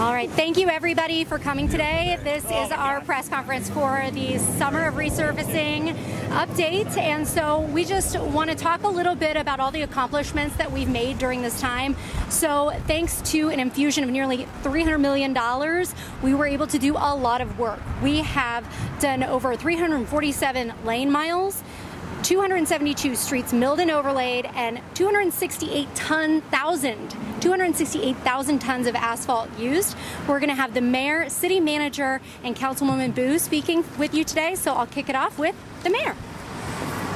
All right, thank you everybody for coming today. This is our press conference for the Summer of Resurfacing update, and so we just want to talk a little bit about all the accomplishments that we've made during this time. So thanks to an infusion of nearly $300 million, we were able to do a lot of work. We have done over 347 lane miles, 272 streets milled and overlaid, and 268,000 tons of asphalt used. We're going to have the mayor, city manager, and Councilwoman Boo speaking with you today, so I'll kick it off with the mayor.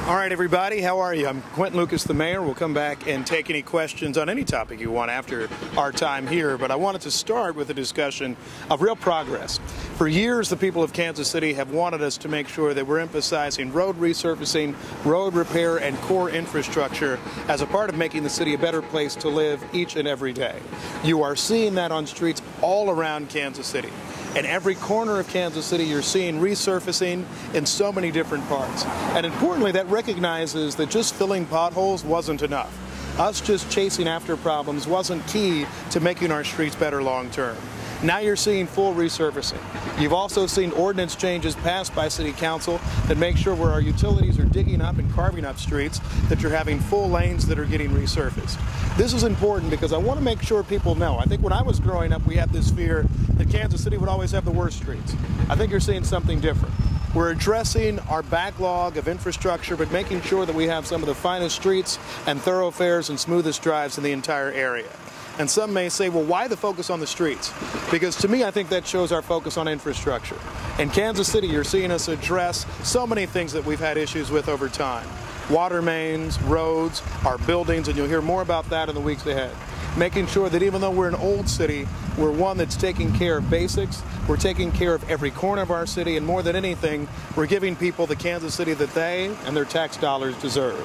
All right, everybody, how are you? I'm Quentin Lucas, the mayor. We'll come back and take any questions on any topic you want after our time here, but I wanted to start with a discussion of real progress. For years, the people of Kansas City have wanted us to make sure that we're emphasizing road resurfacing, road repair, and core infrastructure as a part of making the city a better place to live each and every day. You are seeing that on streets all around Kansas City. In every corner of Kansas City, you're seeing resurfacing in so many different parts. And importantly, that recognizes that just filling potholes wasn't enough. Us just chasing after problems wasn't key to making our streets better long term. Now you're seeing full resurfacing. You've also seen ordinance changes passed by City Council that make sure where our utilities are digging up and carving up streets that you're having full lanes that are getting resurfaced. This is important because I want to make sure people know. I think when I was growing up, we had this fear that Kansas City would always have the worst streets. I think you're seeing something different. We're addressing our backlog of infrastructure, but making sure that we have some of the finest streets and thoroughfares and smoothest drives in the entire area. And some may say, well, why the focus on the streets? Because to me, I think that shows our focus on infrastructure. In Kansas City, you're seeing us address so many things that we've had issues with over time. Water mains, roads, our buildings, and you'll hear more about that in the weeks ahead. Making sure that even though we're an old city, we're one that's taking care of basics, we're taking care of every corner of our city, and more than anything, we're giving people the Kansas City that they and their tax dollars deserve.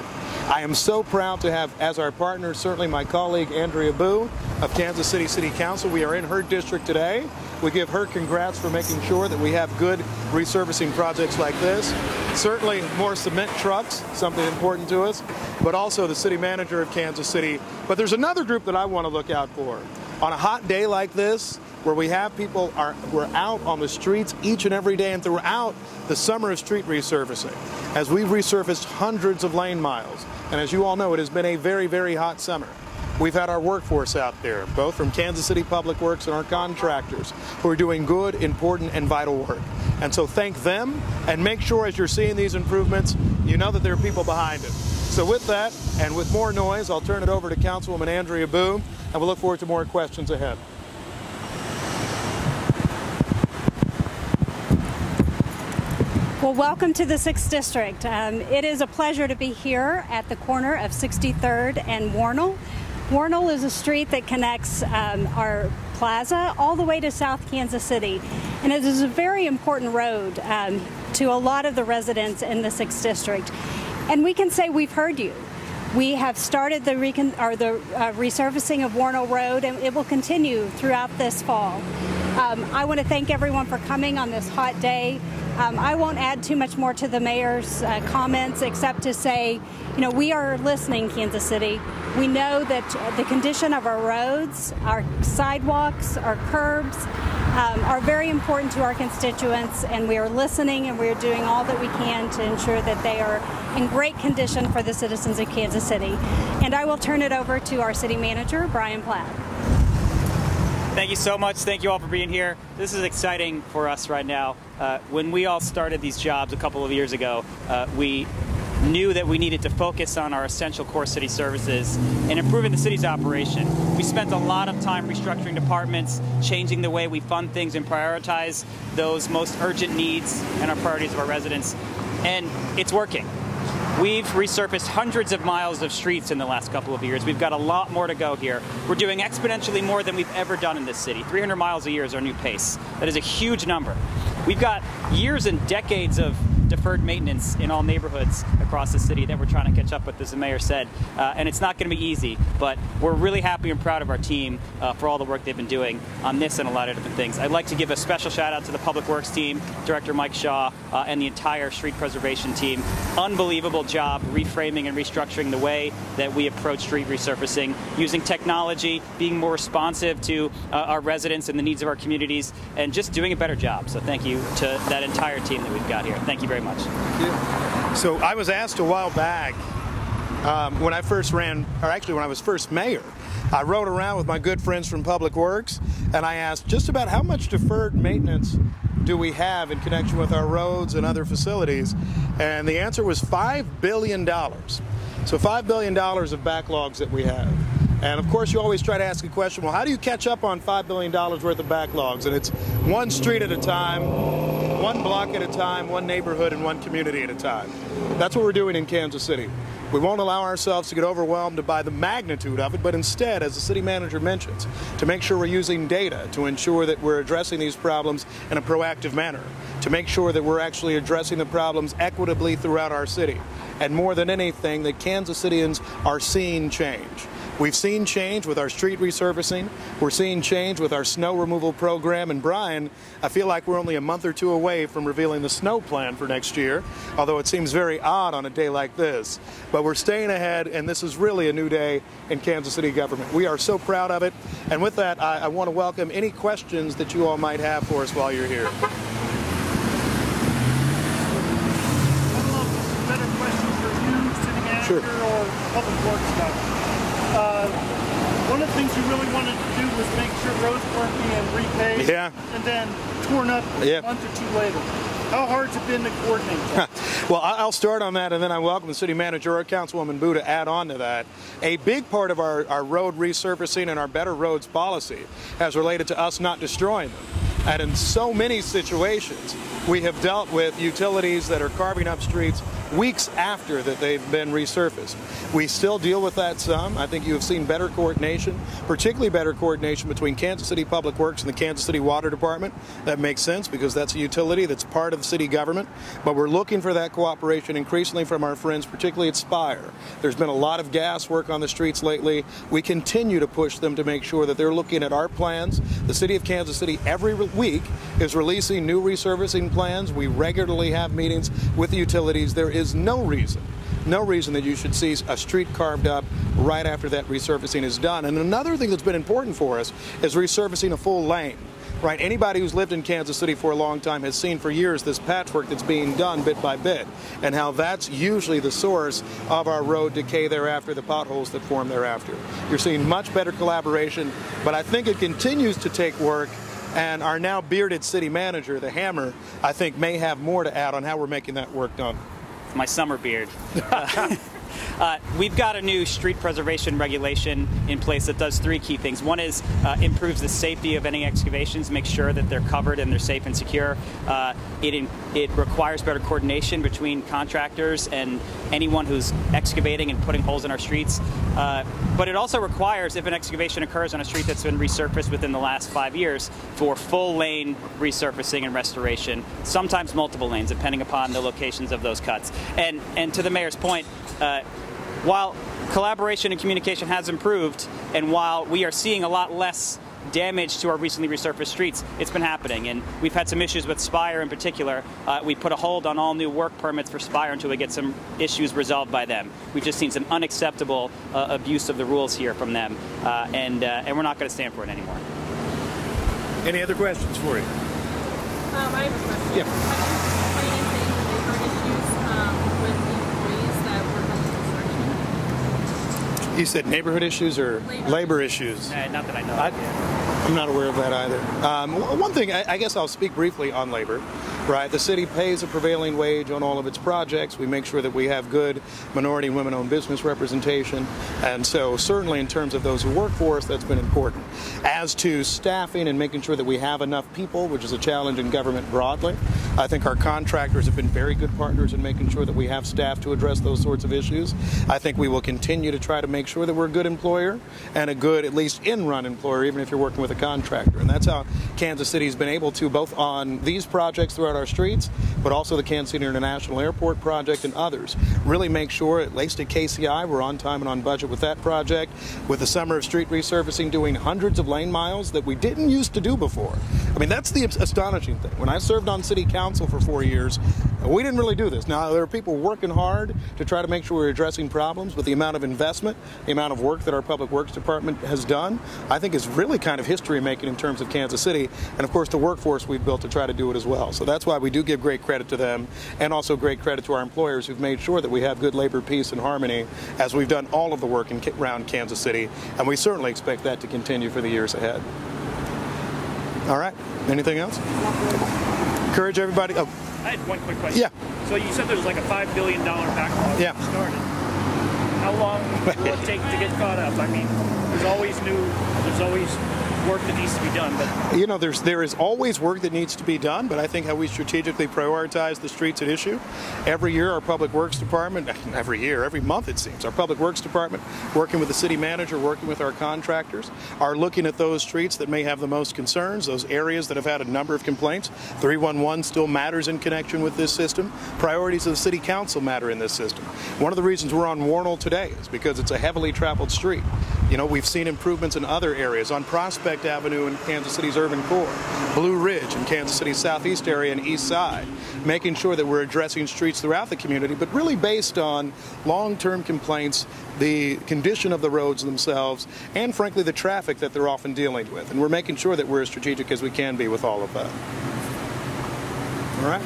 I am so proud to have as our partner, certainly my colleague Andrea Boo of Kansas City City Council. We are in her district today. We give her congrats for making sure that we have good resurfacing projects like this. Certainly more cement trucks, something important to us, but also the city manager of Kansas City. But there's another group that I want to look out for. On a hot day like this, where we have people who are out on the streets each and every day and throughout the summer of street resurfacing, as we've resurfaced hundreds of lane miles. And as you all know, it has been a very, very hot summer. We've had our workforce out there, both from Kansas City Public Works and our contractors, who are doing good, important, and vital work. And so thank them, and make sure as you're seeing these improvements, you know that there are people behind it. So with that, and with more noise, I'll turn it over to Councilwoman Andrea Boo, and we'll look forward to more questions ahead. Well, welcome to the 6th District. It is a pleasure to be here at the corner of 63rd and Warnell. Warnell is a street that connects our plaza all the way to South Kansas City, and it is a very important road to a lot of the residents in the 6th District. And we can say we've heard you. We have started the resurfacing of Warnell Road, and it will continue throughout this fall. I want to thank everyone for coming on this hot day. I won't add too much more to the mayor's comments except to say, you know, we are listening, Kansas City. We know that the condition of our roads, our sidewalks, our curbs are very important to our constituents, and we are listening and we are doing all that we can to ensure that they are in great condition for the citizens of Kansas City. And I will turn it over to our city manager, Brian Platt. Thank you so much. Thank you all for being here. This is exciting for us right now. When we all started these jobs a couple of years ago, we knew that we needed to focus on our essential core city services and improving the city's operation. We spent a lot of time restructuring departments, changing the way we fund things and prioritize those most urgent needs and our priorities of our residents, and it's working. We've resurfaced hundreds of miles of streets in the last couple of years. We've got a lot more to go here. We're doing exponentially more than we've ever done in this city. 300 miles a year is our new pace. That is a huge number. We've got years and decades of deferred maintenance in all neighborhoods across the city that we're trying to catch up with, as the mayor said. And it's not going to be easy, but we're really happy and proud of our team for all the work they've been doing on this and a lot of different things. I'd like to give a special shout out to the Public Works team, Director Mike Shaw, and the entire street preservation team. Unbelievable job reframing and restructuring the way that we approach street resurfacing, using technology, being more responsive to our residents and the needs of our communities, and just doing a better job. So thank you to that entire team that we've got here. Thank you very much. Thank you. So I was asked a while back when I first ran, or actually when I was first mayor, I rode around with my good friends from Public Works, and I asked just about how much deferred maintenance do we have in connection with our roads and other facilities, and the answer was $5 billion. So $5 billion of backlogs that we have. And of course you always try to ask a question, well, how do you catch up on $5 billion worth of backlogs? And it's one street at a time, one block at a time, one neighborhood and one community at a time. That's what we're doing in Kansas City. We won't allow ourselves to get overwhelmed by the magnitude of it, but instead, as the city manager mentions, to make sure we're using data to ensure that we're addressing these problems in a proactive manner, to make sure that we're actually addressing the problems equitably throughout our city. And more than anything, that Kansas Cityans are seeing change. We've seen change with our street resurfacing. We're seeing change with our snow removal program. And Brian, I feel like we're only a month or two away from revealing the snow plan for next year, although it seems very odd on a day like this. But we're staying ahead, and this is really a new day in Kansas City government. We are so proud of it. And with that, I want to welcome any questions that you all might have for us while you're here. Better questions for you, city manager, Sure. or public works guy. One of the things you really wanted to do was make sure roads weren't being repaved and then torn up a month or two later. How hard's it been to coordinate that? Well, I'll start on that, and then I welcome the city manager or Councilwoman Boo to add on to that. A big part of our road resurfacing and our Better Roads policy has related to us not destroying them. And in so many situations, we have dealt with utilities that are carving up streets weeks after that they've been resurfaced. We still deal with that some. I think you have seen better coordination, particularly better coordination between Kansas City Public Works and the Kansas City Water Department. That makes sense because that's a utility that's part of the city government. But we're looking for that cooperation increasingly from our friends, particularly at Spire. There's been a lot of gas work on the streets lately. We continue to push them to make sure that they're looking at our plans. The city of Kansas City every week is releasing new resurfacing plans. We regularly have meetings with the utilities. There is no reason that you should see a street carved up right after that resurfacing is done. And another thing that's been important for us is resurfacing a full lane. Right, anybody who's lived in Kansas City for a long time has seen for years this patchwork that's being done bit by bit, and how that's usually the source of our road decay thereafter, the potholes that form thereafter. You're seeing much better collaboration, but I think it continues to take work, and our now bearded city manager, the Hammer, I think may have more to add on how we're making that work done. My summer beard. We've got a new street preservation regulation in place that does three key things. One is improves the safety of any excavations, makes sure that they're covered and they're safe and secure. It requires better coordination between contractors and anyone who's excavating and putting holes in our streets. But it also requires, if an excavation occurs on a street that's been resurfaced within the last 5 years, for full lane resurfacing and restoration, sometimes multiple lanes, depending upon the locations of those cuts. And to the mayor's point, while collaboration and communication has improved, and while we are seeing a lot less damage to our recently resurfaced streets, it's been happening. And we've had some issues with Spire in particular. We put a hold on all new work permits for Spire until we get some issues resolved by them. We've just seen some unacceptable abuse of the rules here from them, and we're not going to stand for it anymore. Any other questions for you? I have a question. Yeah. Have you explained anything with the employees that work on the construction? You said neighborhood issues or labor issues? Not that I know of. I'm not aware of that either. One thing, I guess I'll speak briefly on labor. Right, the city pays a prevailing wage on all of its projects. We make sure that we have good minority and women-owned business representation. And so certainly in terms of those who work for us, that's been important. As to staffing and making sure that we have enough people, which is a challenge in government broadly, I think our contractors have been very good partners in making sure that we have staff to address those sorts of issues. I think we will continue to try to make sure that we're a good employer and a good, at least in-run employer, even if you're working with a contractor. And that's how Kansas City has been able to, both on these projects throughout our streets, but also the Kansas City International Airport project and others. Really make sure, at least at KCI, we're on time and on budget with that project. With the Summer of Street Resurfacing, doing hundreds of lane miles that we didn't used to do before. I mean, that's the astonishing thing. When I served on City Council for 4 years, we didn't really do this. Now, there are people working hard to try to make sure we're addressing problems, but the amount of investment, the amount of work that our Public Works Department has done, I think is really kind of history-making in terms of Kansas City, and of course the workforce we've built to try to do it as well. So that's why we do give great credit to them, and also great credit to our employers who've made sure that we have good labor peace and harmony as we've done all of the work around Kansas City, and we certainly expect that to continue for the years ahead. All right. Anything else? Encourage everybody. Oh. I had one quick question. Yeah. So you said there's like a $5 billion backlog yeah. when you started. How long will it take to get caught up? I mean, there's always work that needs to be done. But you know, there is always work that needs to be done, but I think how we strategically prioritize the streets at issue. Every year, our Public Works Department, every month it seems, our Public Works Department, working with the city manager, working with our contractors, are looking at those streets that may have the most concerns, those areas that have had a number of complaints. 311 still matters in connection with this system. Priorities of the City Council matter in this system. One of the reasons we're on Warnell today is because it's a heavily traveled street. You know, we've seen improvements in other areas, on Prospect Avenue in Kansas City's urban core, Blue Ridge in Kansas City's southeast area and east side, making sure that we're addressing streets throughout the community, but really based on long-term complaints, the condition of the roads themselves, and frankly the traffic that they're often dealing with. And we're making sure that we're as strategic as we can be with all of that. All right?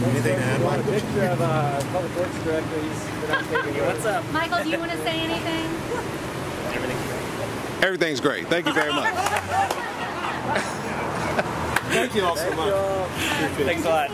Anything to add? I want a picture of Public Works Director. He's been on taking. What's up? Michael, do you want to say anything? Everything's great. Everything's great. Thank you very much. Thank you all so much. Thanks a lot.